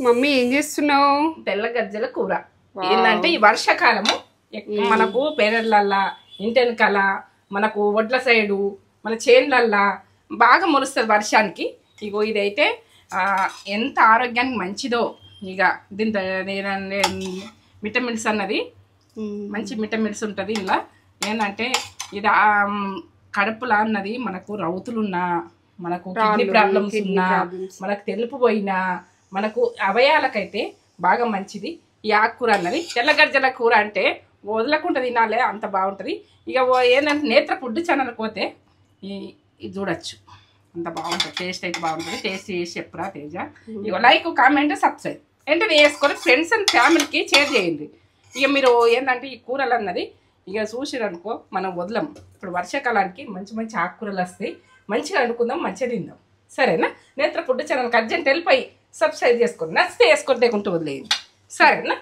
Mummy ఏం చేస్తున్నావు? తెల్ల గజ్జల కూర. ఏంటంటే ఈ వర్షాకాలము మనకు పేరళ్ళల్లా ఇంటెనకాల మనకు ఒడ్ల సైడు మన చేన్లల్లా బాగా మొలుస్తుంది వర్షానికి. ఇగో ఇదైతే ఎంత ఆరోగ్యానికి మంచిదో. ఇక దీంతో విటమిన్స్ అన్నది మంచి విటమిన్స్ ఉంటుంది ఇలా. ఏంటంటే ఇది కడుపులా అన్నది మనకు రౌతులున్నా, మనకు కిడ్నీ ప్రాబ్లమ్స్ ఉన్నా, మనకు తెలుపు పోయినా, మనకు అవయాలకైతే బాగా మంచిది ఈ ఆకుకూర అన్నది. తెల్లగజ్జల కూర అంటే వదలకుండా తినాలే, అంత బాగుంటుంది. ఇక ఏంటంటే నేత్ర ఫుడ్ ఛానల్కి పోతే ఇది చూడొచ్చు, అంత బాగుంటుంది. టేస్ట్ అయితే బాగుంటుంది. టేస్ట్ చేసి చెప్పురా తేజ. ఇక లైక్, కామెంట్, సబ్స్క్రైబ్ వెంటనే వేసుకొని ఫ్రెండ్స్ అండ్ ఫ్యామిలీకి షేర్ చేయండి. ఇక మీరు ఏంటంటే ఈ కూరలు అన్నది ఇక చూసిరనుకో మనం వదలం. ఇప్పుడు వర్షాకాలానికి మంచి మంచి ఆకుకూరలు వస్తాయి. మంచిగా అనుకుందాం, మంచిగా తిందాం. సరేనా? నేత్ర ఫుడ్ ఛానల్కి అర్జెంట్ వెళ్ళిపోయి సబ్స్క్రైబ్ చేసుకోండి. నచ్చితే వేసుకొని లేకుంటూ వదిలేయండి. సరేనా?